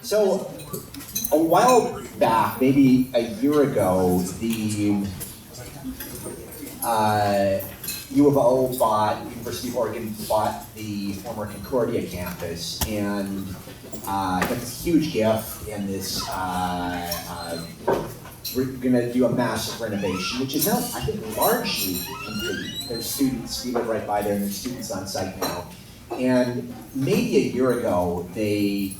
So a while back, maybe a year ago, the U of O University of Oregon bought the former Concordia campus, and got this huge gift and this, we're gonna do a massive renovation, which is now, I think, largely complete. There's students, we live right by there, and there's students on site now. And maybe a year ago, they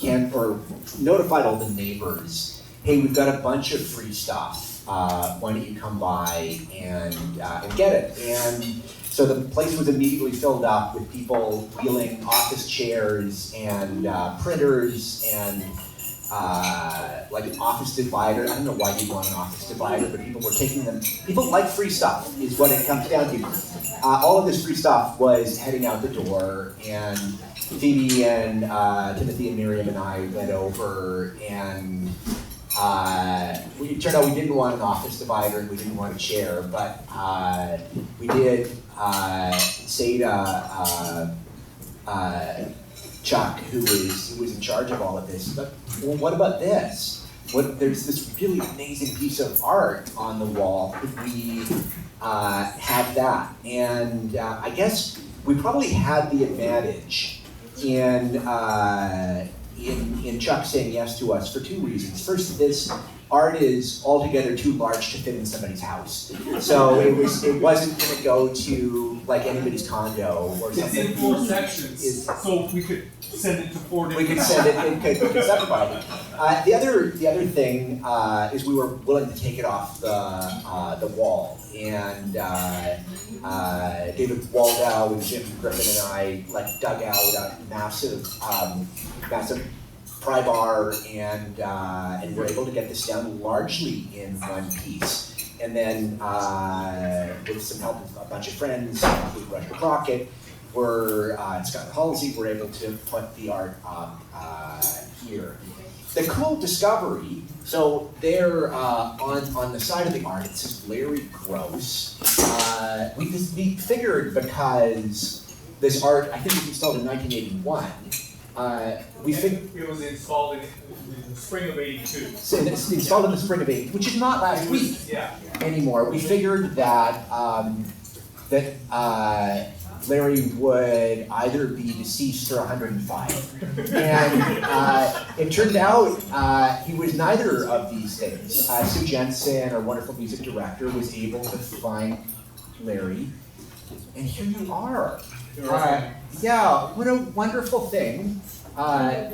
notified all the neighbors, hey, we've got a bunch of free stuff. Why don't you come by and get it? And so the place was immediately filled up with people wheeling office chairs and printers and like an office divider. I don't know why you'd want an office divider, but people were taking them. People like free stuff, is what it comes down to. All of this free stuff was heading out the door, and Phoebe and Timothy and Miriam and I went over, and it turned out we didn't want an office divider and we didn't want a chair, but we did say to Chuck, who was in charge of all of this, but well, what about this? There's this really amazing piece of art on the wall. Could we have that? And I guess we probably had the advantage in Chuck saying yes to us for two reasons. First, this art is altogether too large to fit in somebody's house. So it wasn't going to go to like anybody's condo or something. It's in 4 sections, so we could send it to 4 different. We could send it. We could subdivide it. The other thing is we were willing to take it off the wall, and David Waldow and Jim Griffin and I dug out a massive pry bar, and we're able to get this down largely in one piece. And then with some help of a bunch of friends, including Roger Crockett, and Scott Halsey, we're able to put the art up here. The cool discovery, so there on the side of the art, it says Larry Gross. We figured because this art, I think it was installed in 1981, it was installed in the spring of '82. So it's installed in the spring of '82, which is not last week anymore. We figured that Larry would either be deceased or 105. And it turned out he was neither of these things. Sue Jensen, our wonderful music director, was able to find Larry, and here you are. Yeah, what a wonderful thing I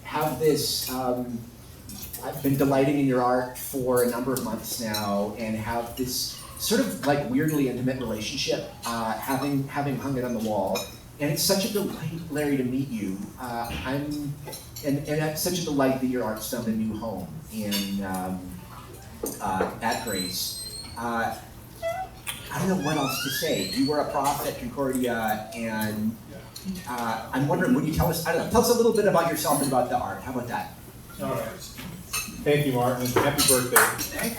have this, I've been delighting in your art for a number of months now, and have this sort of weirdly intimate relationship, having hung it on the wall. And it's such a delight, Larry, to meet you. And it's such a delight that your art's found a new home at Grace. I don't know what else to say. You were a prof at Concordia, and I'm wondering, would you tell us a little bit about yourself and about the art? How about that? All right. Thank you, Martin, and happy birthday. Thank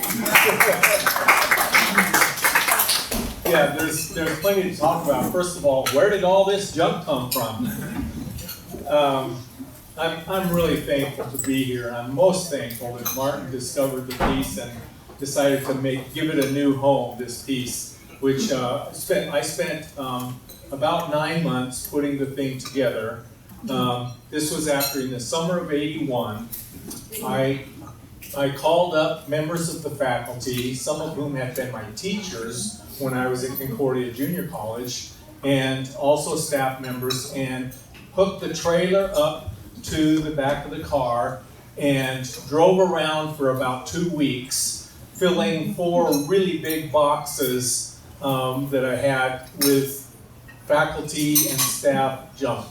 you. Yeah, there's plenty to talk about. First of all, where did all this junk come from? I'm really thankful to be here, and I'm most thankful that Martin discovered the piece and decided to give it a new home, this piece, which I spent about 9 months putting the thing together. This was after, in the summer of '81, I called up members of the faculty, some of whom had been my teachers when I was at Concordia Junior College, and also staff members, and hooked the trailer up to the back of the car and drove around for about 2 weeks, filling 4 really big boxes that I had with faculty and staff junk.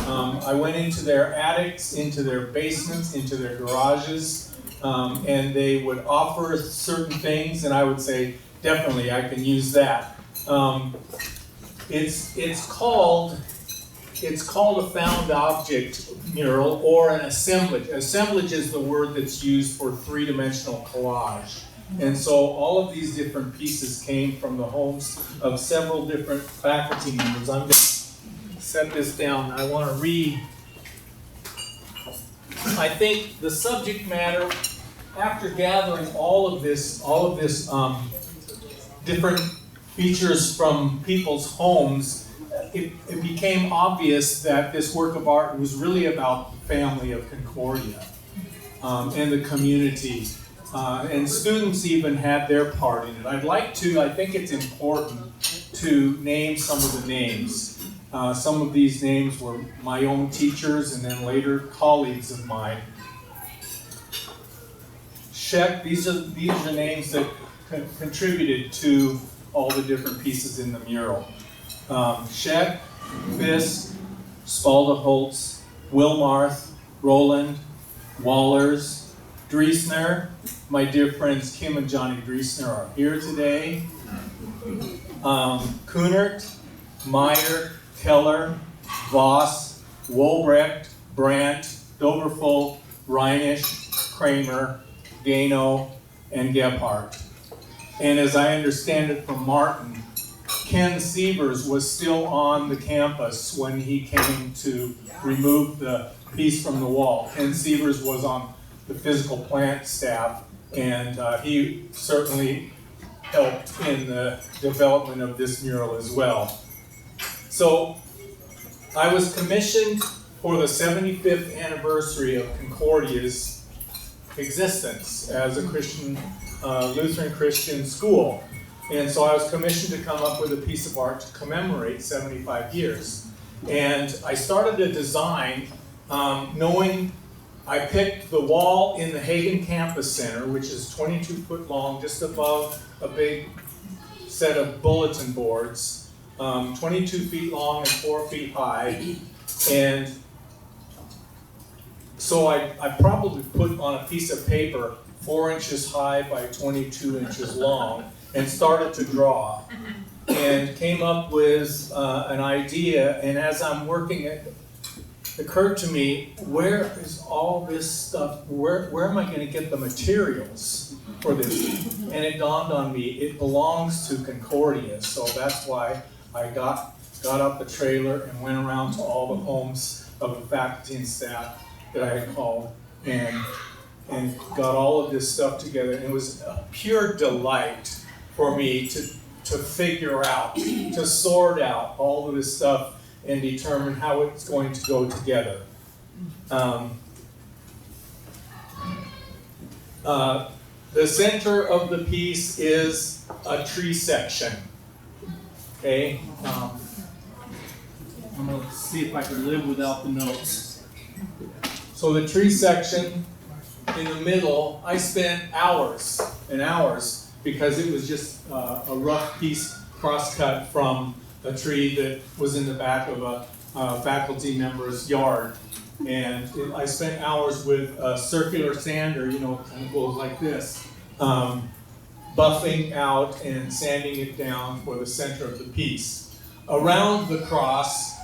I went into their attics, into their basements, into their garages, and they would offer certain things, and I would say, definitely, I can use that. It's called a found object mural or an assemblage. Assemblage is the word that's used for 3-dimensional collage. And so all of these different pieces came from the homes of several different faculty members. I'm going to set this down. I want to read I think the subject matter, after gathering all of this different features from people's homes, it became obvious that this work of art was really about the family of Concordia and the community. And students even had their part in it. I think it's important to name some of the names. Some of these names were my own teachers and then later colleagues of mine. Sheck, these are names that contributed to all the different pieces in the mural. Sheck, Fisk, Spaldaholtz, Wilmarth, Roland, Wallers, Driesner. My dear friends Kim and Johnny Driesner are here today. Kunert, Meyer, Keller, Voss, Wolbrecht, Brandt, Doverful, Reinisch, Kramer, Gano, and Gebhardt. And as I understand it from Martin, Ken Sievers was still on the campus when he came to remove the piece from the wall. Ken Sievers was on the physical plant staff, and he certainly helped in the development of this mural as well. So I was commissioned for the 75th anniversary of Concordia's existence as a Christian, Lutheran Christian school. And so I was commissioned to come up with a piece of art to commemorate 75 years. And I started a design knowing I picked the wall in the Hagen Campus Center, which is 22 foot long, just above a big set of bulletin boards, 22 feet long and 4 feet high. And so I probably put on a piece of paper 4 inches high by 22 inches long and started to draw and came up with an idea. And as I'm working, it occurred to me, where is all this stuff, where am I going to get the materials for this? And it dawned on me, it belongs to Concordia. So that's why I got up the trailer and went around to all the homes of the faculty and staff that I had called and got all of this stuff together. And it was a pure delight for me to figure out, to sort out all of this stuff and determine how it's going to go together. The center of the piece is a tree section. Okay, I'm going to see if I can live without the notes. So the tree section in the middle, I spent hours and hours because it was just a rough piece cross-cut from a tree that was in the back of a faculty member's yard. And I spent hours with a circular sander, kind of goes like this, buffing out and sanding it down for the center of the piece. Around the cross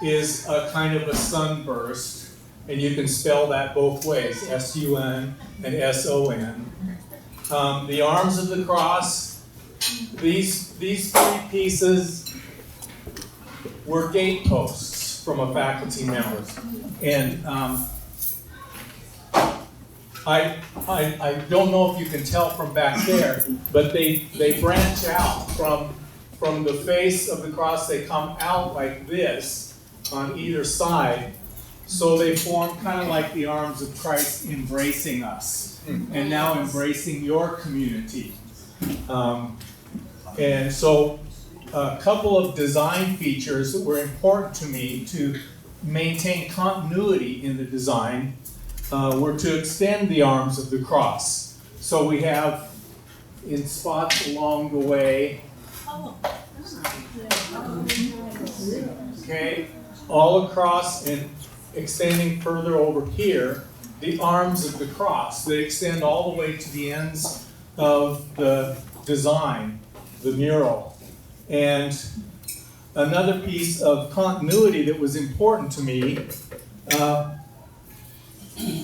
is a kind of a sunburst, and you can spell that both ways, S-U-N and S-O-N. The arms of the cross, these three pieces were gate posts from a faculty member. And I don't know if you can tell from back there, but they branch out from the face of the cross. They come out like this on either side. So they form kind of like the arms of Christ embracing us and now embracing your community. And so a couple of design features that were important to me to maintain continuity in the design were to extend the arms of the cross. So we have in spots along the way, okay, all across and extending further over here, the arms of the cross. They extend all the way to the ends of the design, the mural. And another piece of continuity that was important to me,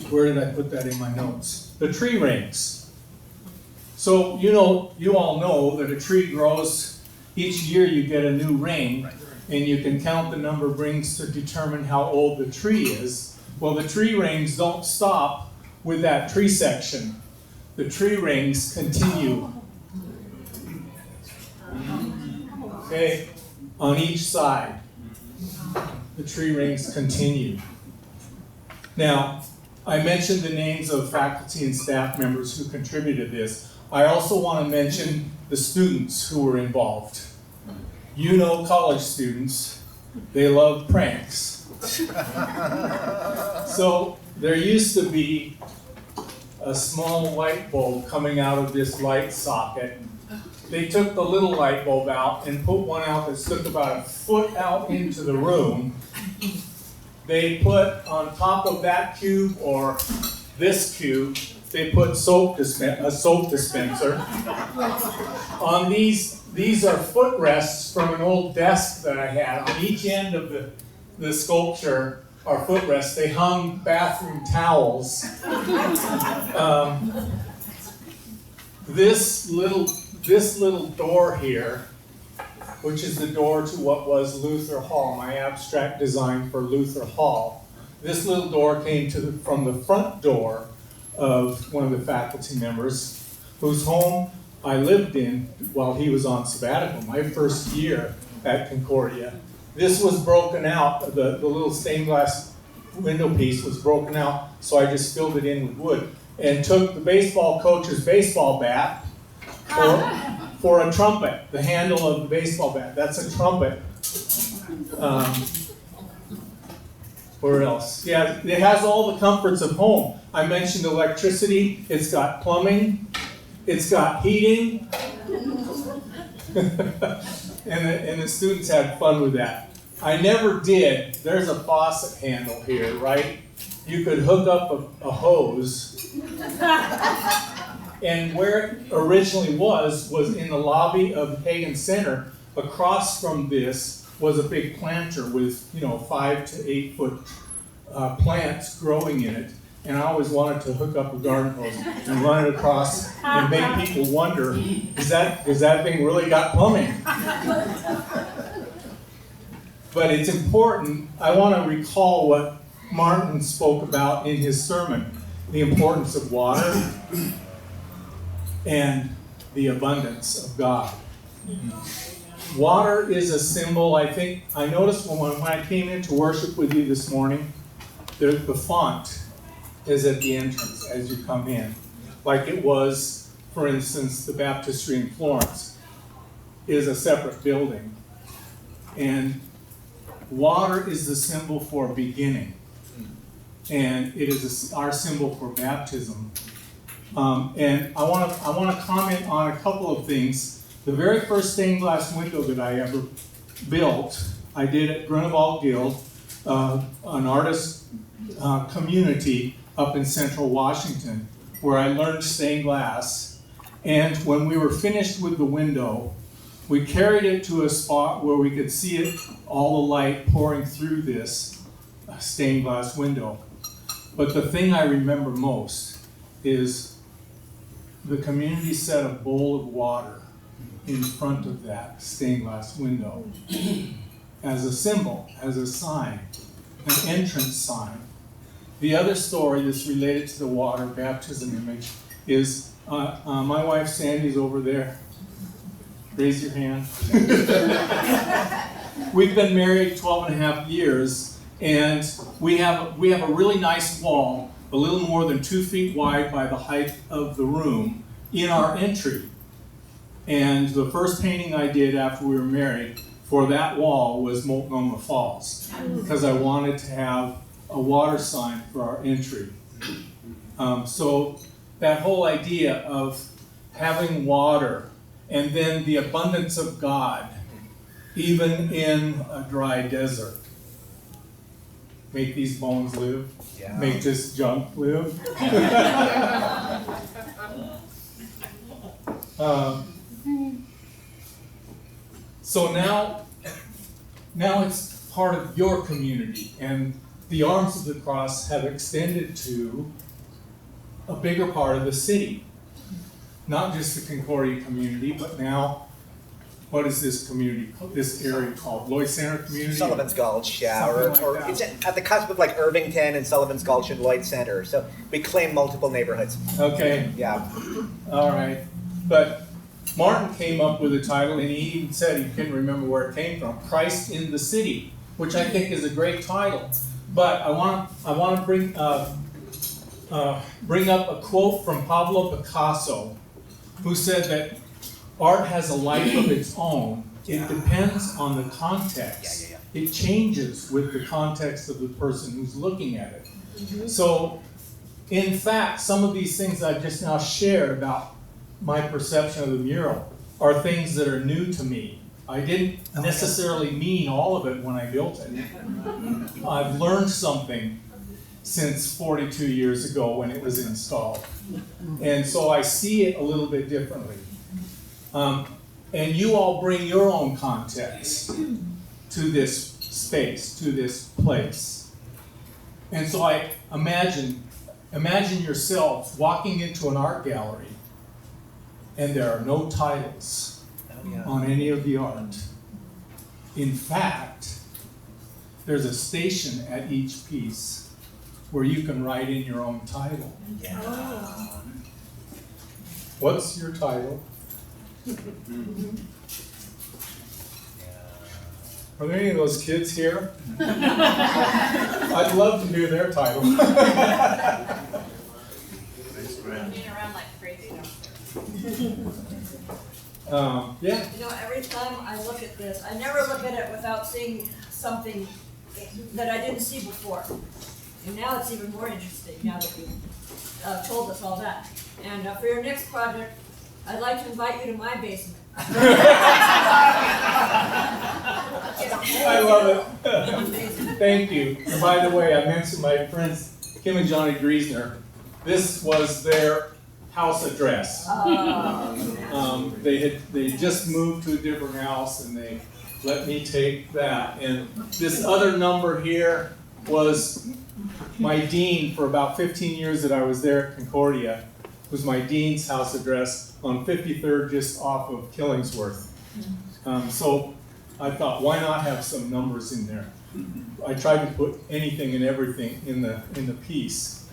where did I put that in my notes? The tree rings. So you all know that a tree grows, each year you get a new ring, and you can count the number of rings to determine how old the tree is. Well, the tree rings don't stop with that tree section. The tree rings continue. Okay, on each side, the tree rings continue. Now, I mentioned the names of faculty and staff members who contributed this. I also want to mention the students who were involved. You know college students, they love pranks. So there used to be a small light bulb coming out of this light socket. They took the little light bulb out and put one out that stuck about a foot out into the room. They put on top of that cube or this cube, they put a soap dispenser. On these are footrests from an old desk that I had. On each end of the sculpture are footrests. They hung bathroom towels. This little door here, which is the door to what was Luther Hall, my abstract design for Luther Hall. This little door came from the front door of one of the faculty members, whose home I lived in while he was on sabbatical, my first year at Concordia. This was broken out, the little stained glass window piece was broken out, so I just filled it in with wood and took the baseball coach's baseball bat for a trumpet, the handle of the baseball bat. That's a trumpet. Where else? Yeah, it has all the comforts of home. I mentioned electricity. It's got plumbing. It's got heating. and the students had fun with that. I never did. There's a faucet handle here, right? You could hook up a hose. And where it originally was in the lobby of Hagen Center. Across from this was a big planter with 5 to 8 foot plants growing in it. And I always wanted to hook up a garden hose and run it across and make people wonder, is that thing really got plumbing? But it's important. I want to recall what Martin spoke about in his sermon, the importance of water and the abundance of God. Water is a symbol. I noticed when I came in to worship with you this morning, the font is at the entrance as you come in. Like it was, for instance, the baptistry in Florence is a separate building. And water is the symbol for beginning. And it is our symbol for baptism. And I want to comment on a couple of things. The very first stained glass window that I ever built, I did at Grunewald Guild, an artist community up in central Washington, where I learned stained glass. And when we were finished with the window, we carried it to a spot where we could see it, all the light pouring through this stained glass window. But the thing I remember most is the community set a bowl of water in front of that stained glass window as a symbol, as a sign, an entrance sign. The other story that's related to the water baptism image is my wife Sandy's over there. Raise your hand. We've been married 12 and a half years, and we have a really nice wall, a little more than 2 feet wide by the height of the room, in our entry. And the first painting I did after we were married for that wall was Multnomah Falls, because I wanted to have a water sign for our entry. So that whole idea of having water and then the abundance of God, even in a dry desert. Make these bones live. Yeah. Make this junk live. So now it's part of your community, and the arms of the cross have extended to a bigger part of the city. Not just the Concordia community, but now what is this community, this area called? Lloyd Center Community? Sullivan's Gulch, yeah, Something or like that. it's at the cusp of like Irvington and Sullivan's Gulch and Lloyd Center. So we claim multiple neighborhoods. Okay, Yeah. all right. But Martin came up with a title, and he even said he couldn't remember where it came from, Christ in the City, which I think is a great title. But I want to bring up a quote from Pablo Picasso, who said that art has a life of its own. It depends on the context. It changes with the context of the person who's looking at it. So, in fact, some of these things I've just now shared about my perception of the mural are things that are new to me. I didn't necessarily mean all of it when I built it. I've learned something since 42 years ago when it was installed. And so I see it a little bit differently. And you all bring your own context to this space, to this place. And so I imagine yourself walking into an art gallery and there are no titles on any of the art. In fact, there's a station at each piece where you can write in your own title. Yeah. What's your title? Are there any of those kids here? I'd love to hear their title. Running around like crazy downstairs. Yeah. You know, every time I look at this, I never look at it without seeing something that I didn't see before. And now it's even more interesting, now that you've told us all that. And for your next project, I'd like to invite you to my basement. I love it. Thank you. And by the way, I mentioned my friends Kim and Johnny Griesner. This was their house address. They just moved to a different house, and they let me take that. And this other number here was my dean for about 15 years that I was there at Concordia. Was my dean's house address on 53rd, just off of Killingsworth. So I thought, why not have some numbers in there? I tried to put anything and everything in the piece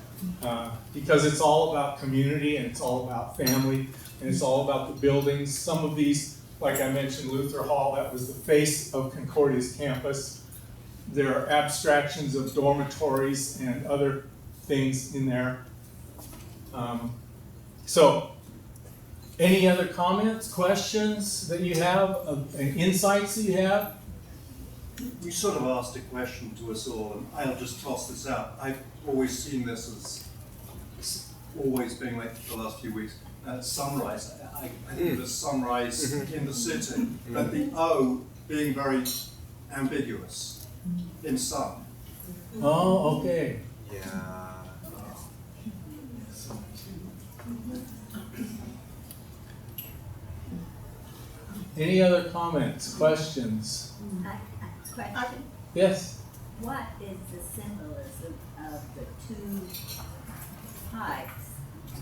because it's all about community, and it's all about family, and it's all about the buildings. Some of these, like I mentioned, Luther Hall, that was the face of Concordia's campus. There are abstractions of dormitories and other things in there. So, any other comments, questions that you have, insights that you have? You sort of asked a question to us all, and I'll just toss this out. I've always seen this as always being like the last few weeks, sunrise. I think of it as sunrise in the city, but the O being very ambiguous in sun. Oh, okay. Yeah. Any other comments, questions? Question, Yes? what is the symbolism of the two pipes?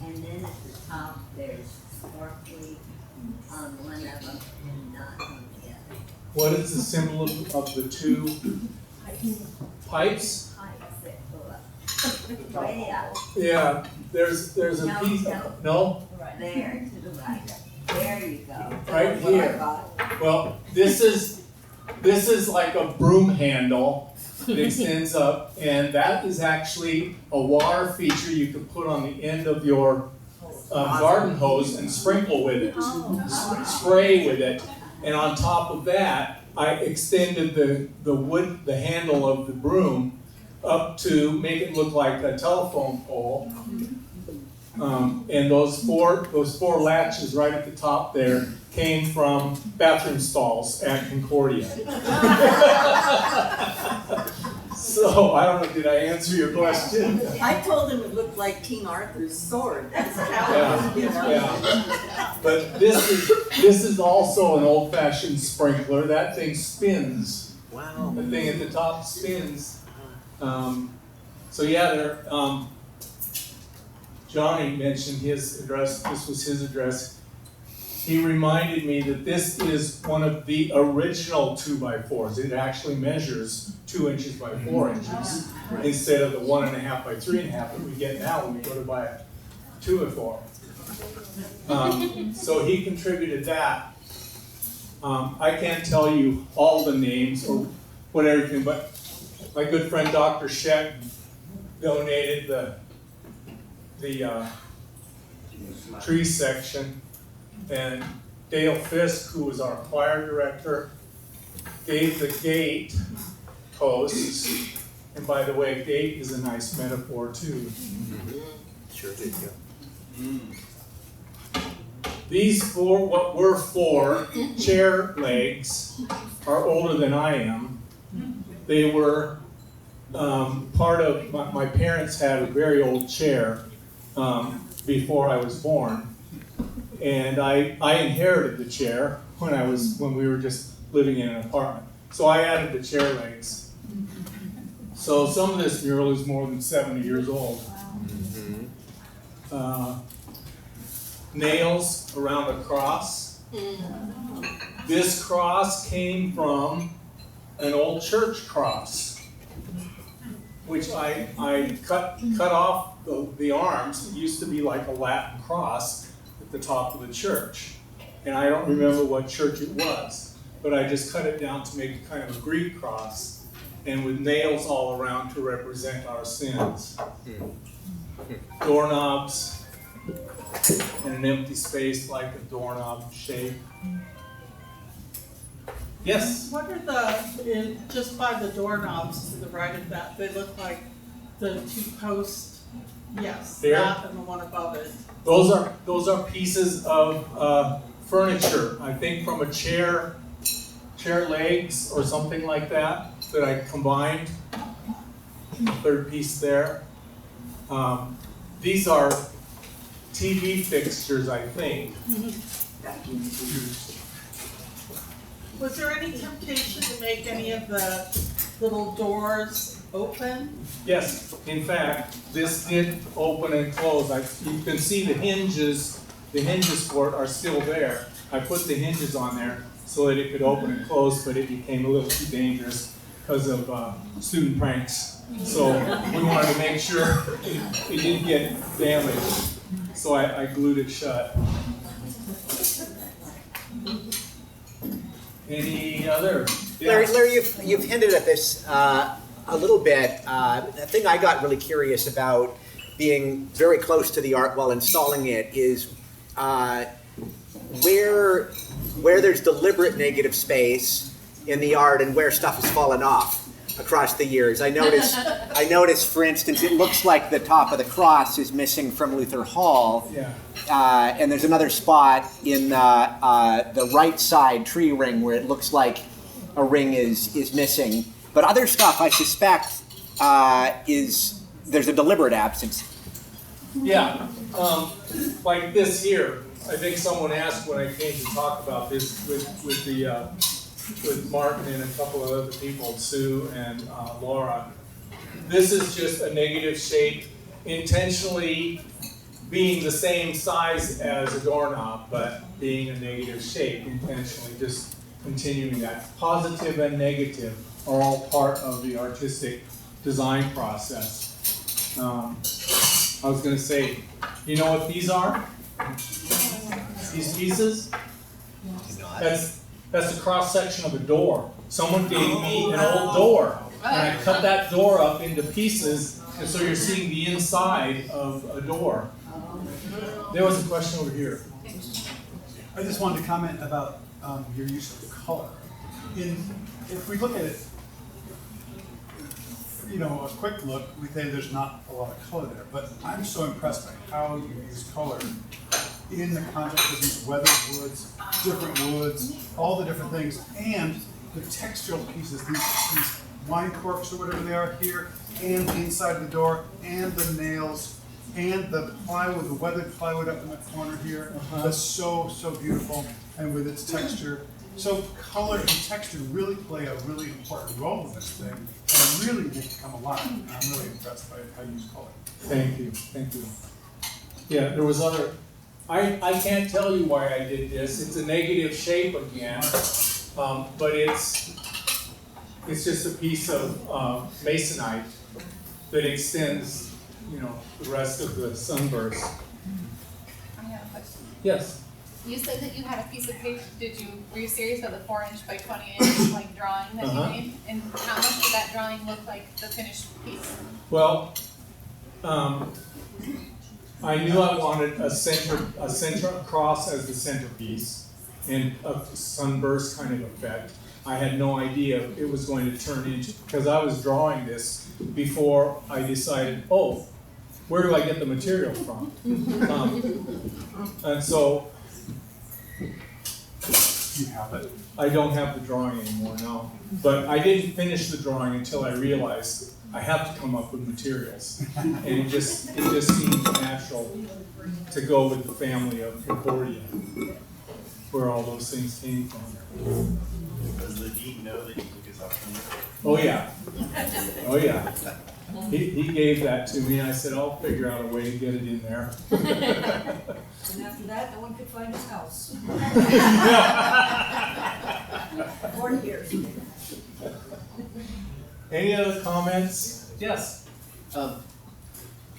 And then at the top, there's sparkly on one of them and not on the other. What is the symbol of the two pipes? Pipes that go up, way up, Yeah, there's a No, piece, no. no? there to the right. There you go. Right That's what I here. got. Well, this is like a broom handle that extends up, and that is actually a water feature you can put on the end of your garden hose and sprinkle with it, spray with it. And on top of that, I extended the handle of the broom up to make it look like a telephone pole. And those four latches right at the top there came from bathroom stalls at Concordia. So I don't know, did I answer your question? I told him it looked like King Arthur's sword. That's how Yeah, you know. yeah. But this is also an old-fashioned sprinkler. That thing spins. Wow. The thing at the top spins. So yeah, Johnny mentioned his address. This was his address. he reminded me that this is one of the original 2x4s. It actually measures 2 inches by 4 inches instead of the 1.5 by 3.5 that we get now when we go to buy a 2x4. So he contributed that. I can't tell you all the names or what everything, but my good friend Dr. Sheck donated the tree section, and Dale Fisk, who was our choir director, gave the gate posts. And by the way, gate is a nice metaphor too. Sure did, yeah. These what were 4 chair legs are older than I am. They were part of, my parents had a very old chair before I was born. And I inherited the chair when we were just living in an apartment. So I added the chair legs. So some of this mural is more than 70 years old. Nails around a cross. This cross came from an old church cross, which I cut off the arms. It used to be like a Latin cross at the top of the church. And I don't remember what church it was, but I just cut it down to make kind of a Greek cross, and with nails all around to represent our sins. Doorknobs, and an empty space like a doorknob shape. Yes? What are just by the doorknobs to the right of that, they look like the 2 posts, yes, There? that and the one above it. Those are pieces of furniture, I think from a chair legs or something like that I combined. Third piece there. These are TV fixtures, I think. Was there any temptation to make any of the little doors open? Yes, in fact, this did open and close. You can see the hinges for it are still there. I put the hinges on there so that it could open and close, but it became a little too dangerous because of student pranks. So we wanted to make sure it didn't get damaged. So I glued it shut. Any other? Yeah. Larry, you've hinted at this a little bit. The thing I got really curious about being very close to the art while installing it is where there's deliberate negative space in the art and where stuff has fallen off across the years. I noticed, for instance, it looks like the top of the cross is missing from Luther Hall. Yeah. And there's another spot in the right side tree ring where it looks like a ring is missing. But other stuff, I suspect, there's a deliberate absence. Yeah, like this here. I think someone asked when I came to talk about this with Martin and a couple of other people, Sue and Laura. This is just a negative shape, intentionally being the same size as a doorknob, but being a negative shape, intentionally just continuing that. Positive and negative are all part of the artistic design process. I was going to say, you know what these are? These pieces? That's the cross section of a door. Someone gave me an old door, and I cut that door up into pieces, and so you're seeing the inside of a door. There was a question over here. I just wanted to comment about your use of color. If we look at it, a quick look, we say there's not a lot of color there, but I'm so impressed by how you use color in the context of these weathered woods, different woods, all the different things, and the textural pieces, these wine corks or whatever they are here, and the inside of the door, and the nails, and the plywood, the weathered plywood up in the corner here. That's so beautiful, and with its texture. So color and texture really play a really important role in this thing, and really make it come alive. And I'm really impressed by how you use color. Thank you. Yeah, there was other. I can't tell you why I did this. It's a negative shape again, but it's just a piece of masonite that extends, the rest of the sunburst. I have a question. Yes. You said that you had a piece of paper, were you serious about the 4" by 20" like drawing that you made? And how much did that drawing look like the finished piece? Well, I knew I wanted a center across as the centerpiece and a sunburst kind of effect. I had no idea it was going to turn into, because I was drawing this before I decided, oh, where do I get the material from? And so, You have it. I don't have the drawing anymore, no. But I didn't finish the drawing until I realized I have to come up with materials. And it just seemed natural to go with the family of Concordia, where all those things came from. Does the dean know that you took his option? Oh yeah, oh yeah. He gave that to me, and I said, I'll figure out a way to get it in there. And after that, no one could find his house. 40 years. Any other comments? Yes.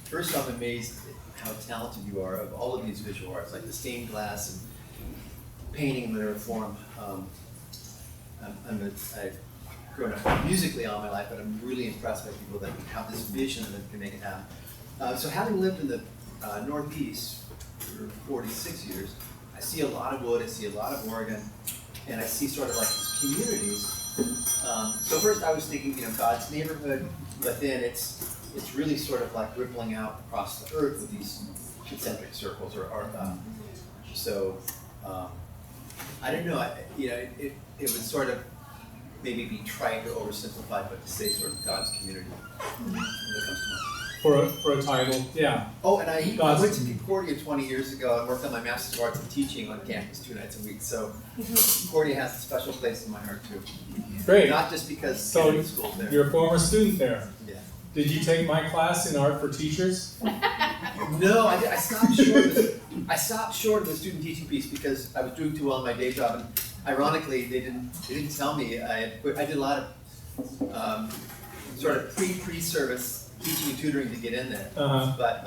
First, I'm amazed at how talented you are of all of these visual arts, like the stained glass and painting in whatever form. I've grown up musically all my life, but I'm really impressed by people that have this vision and that can make it happen. So having lived in the Northeast for 46 years, I see a lot of wood, I see a lot of Oregon, and I see sort of like these communities. So first I was thinking, God's neighborhood, but then it's really sort of like rippling out across the earth with these concentric circles, I don't know, it would sort of maybe be trite or oversimplified, but to say sort of God's community. When it comes to mind. For a title, yeah. Oh, and I went to Concordia 20 years ago and worked on my Master's of Arts in Teaching on campus 2 nights a week. So Concordia has a special place in my heart too. Great. Not just because So school's there. you're a former student there. Yeah. Did you take my class in art for teachers? No, I stopped short of the, the student teaching piece because I was doing too well in my day job, and ironically, they didn't tell me. I did a lot of sort of pre-service teaching and tutoring to get in there. But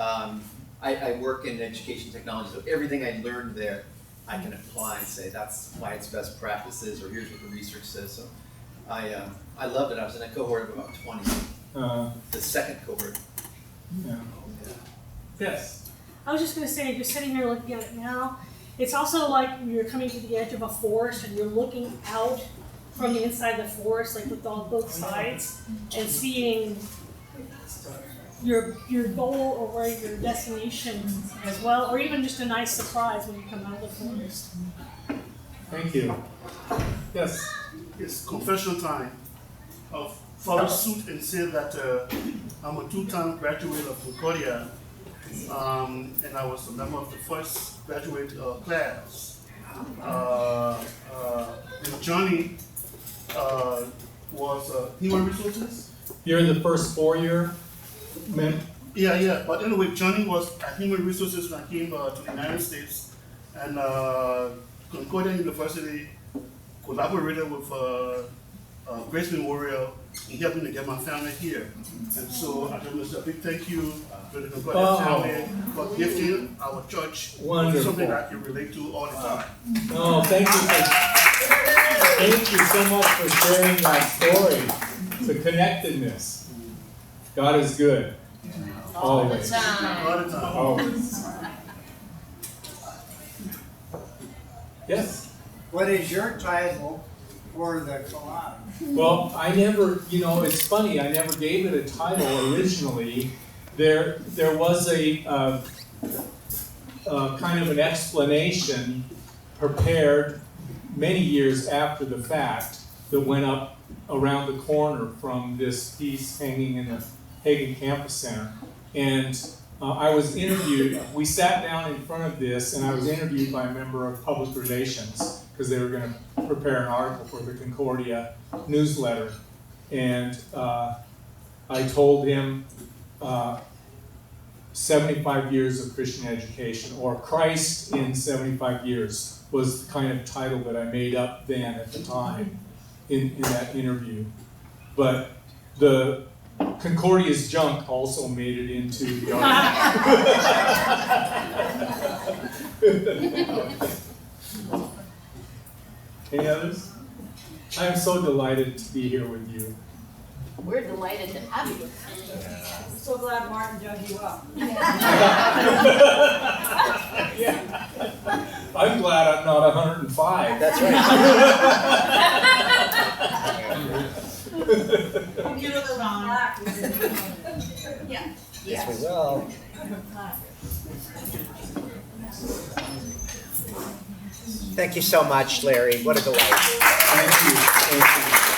I work in education technology, so everything I learned there, I can apply and say that's why it's best practices, or here's what the research says. So I loved it. I was in a cohort of about 20, the second cohort. Yeah. Yes. I was just going to say, just sitting here looking at it now, it's also like you're coming to the edge of a forest and you're looking out from the inside of the forest, like with both sides, and seeing your goal or where your destination as well, or even just a nice surprise when you come out of the forest. Thank you. Yes. It's confession time. I'll follow suit and say that I'm a 2-time graduate of Concordia, and I was a member of the first graduate class. And Johnny was human resources. You're in the first 4-year, men? Yeah. But anyway, Johnny was at human resources when I came to the United States, and Concordia University collaborated with Grace Memorial in helping to get my family here. And so I want to say a big thank you to the Concordia family for gifting our church something I can relate to all the time. Oh, thank you so much for sharing that story. The connectedness. God is good. Always. All the time. Always. Yes? What is your title for the collage? Well, I never, it's funny, I never gave it a title originally. There was a kind of an explanation prepared many years after the fact that went up around the corner from this piece hanging in the Hagen Campus Center. And I was interviewed, we sat down in front of this, and I was interviewed by a member of public relations because they were going to prepare an article for the Concordia newsletter. And I told him, 75 years of Christian education, or Christ in 75 years was the kind of title that I made up then at the time in that interview. But the Concordia's junk also made it into the article. Any others? I am so delighted to be here with you. We're delighted to have you. I'm so glad Martin dug you up. Yeah. I'm glad I'm not 105. That's right. You know the line. Black. Yeah. Yes, we will. Thank you so much, Larry. What a delight. Thank you. Thank you.